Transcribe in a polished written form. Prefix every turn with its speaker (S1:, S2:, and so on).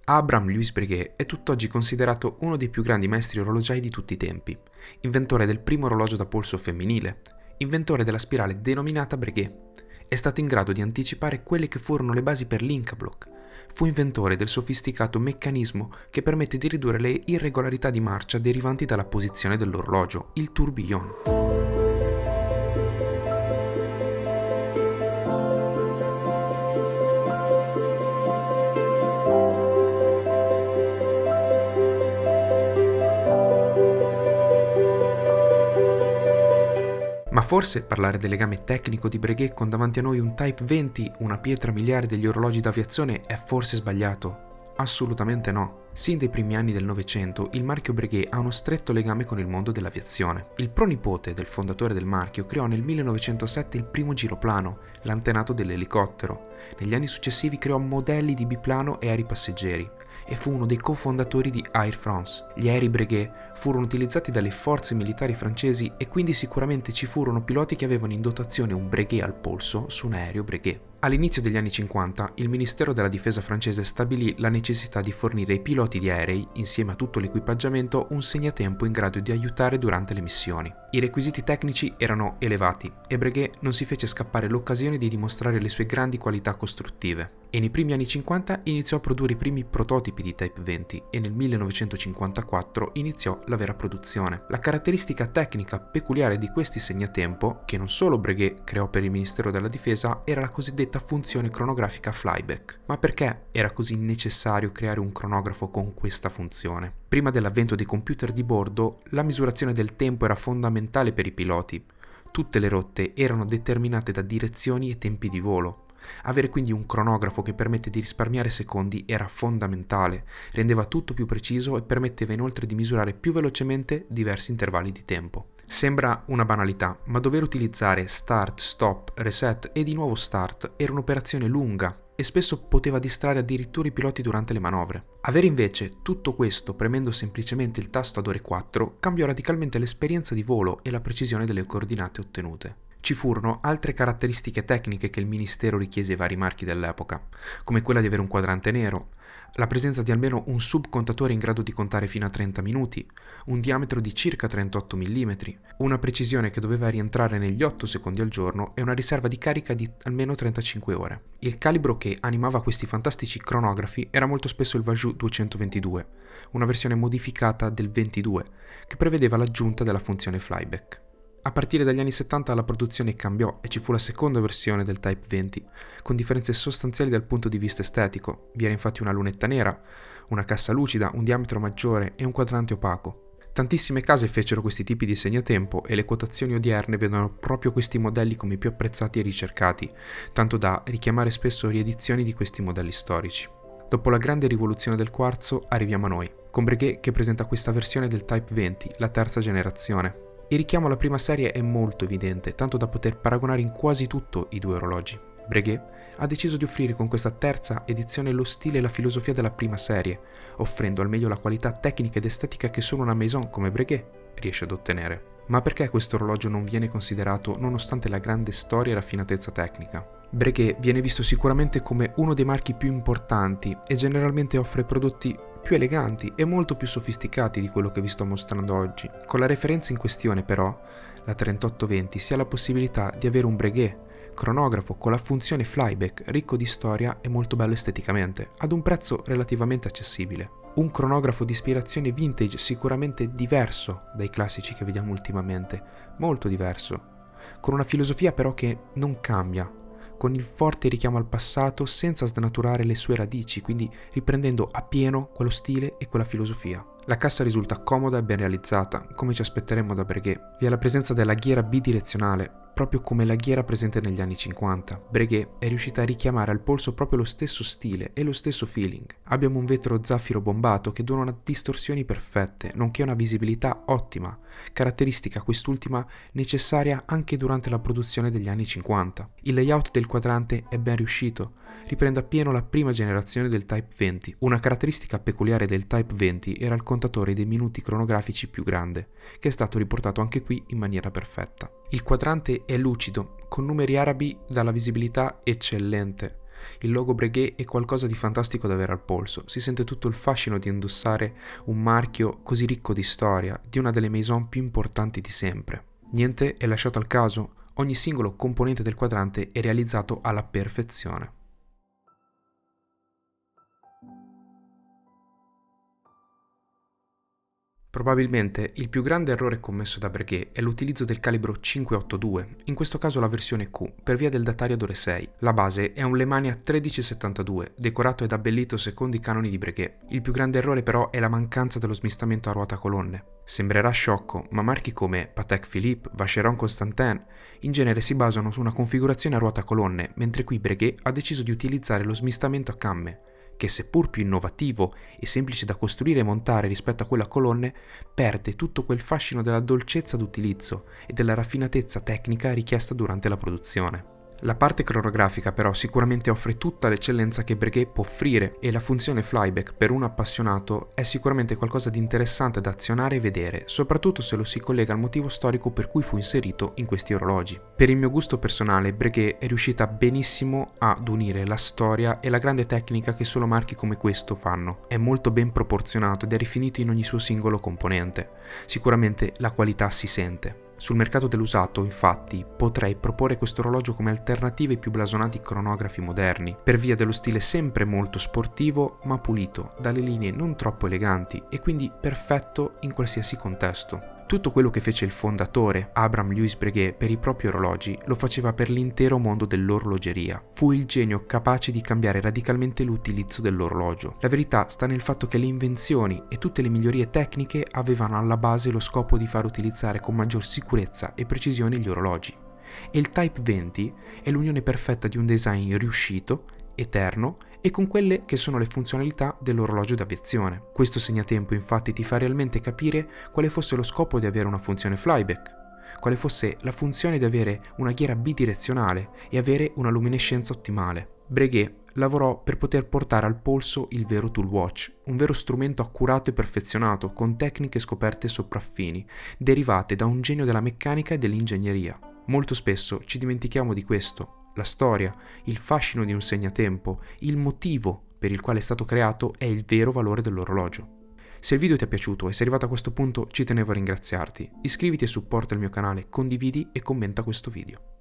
S1: Abraham Louis Breguet è tutt'oggi considerato uno dei più grandi maestri orologiai di tutti i tempi, inventore del primo orologio da polso femminile, inventore della spirale denominata Breguet. È stato in grado di anticipare quelle che furono le basi per l'Incablock. Fu inventore del sofisticato meccanismo che permette di ridurre le irregolarità di marcia derivanti dalla posizione dell'orologio, il tourbillon. Ma forse parlare del legame tecnico di Breguet con davanti a noi un Type 20, una pietra miliare degli orologi d'aviazione, è forse sbagliato? Assolutamente no. Sin dai primi anni del Novecento, il marchio Breguet ha uno stretto legame con il mondo dell'aviazione. Il pronipote del fondatore del marchio creò nel 1907 il primo giroplano, l'antenato dell'elicottero. Negli anni successivi creò modelli di biplano e aerei passeggeri e fu uno dei cofondatori di Air France. Gli aerei Breguet furono utilizzati dalle forze militari francesi e quindi sicuramente ci furono piloti che avevano in dotazione un Breguet al polso su un aereo Breguet. All'inizio degli anni 50, il Ministero della Difesa francese stabilì la necessità di fornire ai piloti di aerei, insieme a tutto l'equipaggiamento, un segnatempo in grado di aiutare durante le missioni. I requisiti tecnici erano elevati e Breguet non si fece scappare l'occasione di dimostrare le sue grandi qualità costruttive. E nei primi anni 50 iniziò a produrre i primi prototipi di Type 20 e nel 1954 iniziò la vera produzione. La caratteristica tecnica peculiare di questi segnatempo, che non solo Breguet creò per il Ministero della Difesa, era la cosiddetta funzione cronografica flyback. Ma perché era così necessario creare un cronografo con questa funzione? Prima dell'avvento dei computer di bordo, la misurazione del tempo era fondamentale per i piloti. Tutte le rotte erano determinate da direzioni e tempi di volo. Avere quindi un cronografo che permette di risparmiare secondi era fondamentale, rendeva tutto più preciso e permetteva inoltre di misurare più velocemente diversi intervalli di tempo. Sembra una banalità, ma dover utilizzare start, stop, reset e di nuovo start era un'operazione lunga e spesso poteva distrarre addirittura i piloti durante le manovre. Avere invece tutto questo premendo semplicemente il tasto ad ore 4 cambiò radicalmente l'esperienza di volo e la precisione delle coordinate ottenute. Ci furono altre caratteristiche tecniche che il ministero richiese ai vari marchi dell'epoca, come quella di avere un quadrante nero, la presenza di almeno un subcontatore in grado di contare fino a 30 minuti, un diametro di circa 38 mm, una precisione che doveva rientrare negli 8 secondi al giorno e una riserva di carica di almeno 35 ore. Il calibro che animava questi fantastici cronografi era molto spesso il Vajou 222, una versione modificata del 22, che prevedeva l'aggiunta della funzione flyback. A partire dagli anni 70 la produzione cambiò e ci fu la seconda versione del Type 20, con differenze sostanziali dal punto di vista estetico. Vi era infatti una lunetta nera, una cassa lucida, un diametro maggiore e un quadrante opaco. Tantissime case fecero questi tipi di segnatempo e le quotazioni odierne vedono proprio questi modelli come i più apprezzati e ricercati, tanto da richiamare spesso riedizioni di questi modelli storici. Dopo la grande rivoluzione del quarzo arriviamo a noi, con Breguet che presenta questa versione del Type 20, la terza generazione. Il richiamo alla prima serie è molto evidente, tanto da poter paragonare in quasi tutto i due orologi. Breguet ha deciso di offrire con questa terza edizione lo stile e la filosofia della prima serie, offrendo al meglio la qualità tecnica ed estetica che solo una maison come Breguet riesce ad ottenere. Ma perché questo orologio non viene considerato nonostante la grande storia e raffinatezza tecnica? Breguet viene visto sicuramente come uno dei marchi più importanti e generalmente offre prodotti più eleganti e molto più sofisticati di quello che vi sto mostrando oggi. Con la referenza in questione però, la 3820, si ha la possibilità di avere un Breguet cronografo con la funzione flyback ricco di storia e molto bello esteticamente, ad un prezzo relativamente accessibile. Un cronografo di ispirazione vintage sicuramente diverso dai classici che vediamo ultimamente, molto diverso, con una filosofia però che non cambia, con il forte richiamo al passato senza snaturare le sue radici, quindi riprendendo appieno quello stile e quella filosofia. La cassa risulta comoda e ben realizzata, come ci aspetteremmo da Breguet. Vi è la presenza della ghiera bidirezionale, proprio come la ghiera presente negli anni 50. Breguet è riuscita a richiamare al polso proprio lo stesso stile e lo stesso feeling. Abbiamo un vetro zaffiro bombato che dona distorsioni perfette, nonché una visibilità ottima, caratteristica quest'ultima necessaria anche durante la produzione degli anni 50. Il layout del quadrante è ben riuscito, riprende appieno la prima generazione del Type 20. Una caratteristica peculiare del Type 20 era il contatore dei minuti cronografici più grande, che è stato riportato anche qui in maniera perfetta. Il quadrante è lucido, con numeri arabi dalla visibilità eccellente. Il logo Breguet è qualcosa di fantastico da avere al polso, si sente tutto il fascino di indossare un marchio così ricco di storia, di una delle maison più importanti di sempre. Niente è lasciato al caso, ogni singolo componente del quadrante è realizzato alla perfezione. Probabilmente il più grande errore commesso da Breguet è l'utilizzo del calibro 582, in questo caso la versione Q, per via del datario d'ore 6. La base è un Lemania 1372, decorato ed abbellito secondo i canoni di Breguet. Il più grande errore però è la mancanza dello smistamento a ruota colonne. Sembrerà sciocco, ma marchi come Patek Philippe, Vacheron Constantin in genere si basano su una configurazione a ruota colonne, mentre qui Breguet ha deciso di utilizzare lo smistamento a camme, che seppur più innovativo e semplice da costruire e montare rispetto a quella a colonne, perde tutto quel fascino della dolcezza d'utilizzo e della raffinatezza tecnica richiesta durante la produzione. La parte cronografica però sicuramente offre tutta l'eccellenza che Breguet può offrire e la funzione flyback per un appassionato è sicuramente qualcosa di interessante da azionare e vedere, soprattutto se lo si collega al motivo storico per cui fu inserito in questi orologi. Per il mio gusto personale, Breguet è riuscita benissimo ad unire la storia e la grande tecnica che solo marchi come questo fanno. È molto ben proporzionato ed è rifinito in ogni suo singolo componente. Sicuramente la qualità si sente. Sul mercato dell'usato, infatti, potrei proporre questo orologio come alternativa ai più blasonati cronografi moderni, per via dello stile sempre molto sportivo ma pulito, dalle linee non troppo eleganti e quindi perfetto in qualsiasi contesto. Tutto quello che fece il fondatore, Abraham Louis Breguet, per i propri orologi, lo faceva per l'intero mondo dell'orologeria. Fu il genio capace di cambiare radicalmente l'utilizzo dell'orologio. La verità sta nel fatto che le invenzioni e tutte le migliorie tecniche avevano alla base lo scopo di far utilizzare con maggior sicurezza e precisione gli orologi. E il Type 20 è l'unione perfetta di un design riuscito, eterno e con quelle che sono le funzionalità dell'orologio d'aviazione. Questo segnatempo infatti ti fa realmente capire quale fosse lo scopo di avere una funzione flyback, quale fosse la funzione di avere una ghiera bidirezionale e avere una luminescenza ottimale. Breguet lavorò per poter portare al polso il vero tool watch, un vero strumento accurato e perfezionato con tecniche scoperte sopraffini, derivate da un genio della meccanica e dell'ingegneria. Molto spesso ci dimentichiamo di questo. La storia, il fascino di un segnatempo, il motivo per il quale è stato creato è il vero valore dell'orologio. Se il video ti è piaciuto e sei arrivato a questo punto ci tenevo a ringraziarti. Iscriviti e supporta il mio canale, condividi e commenta questo video.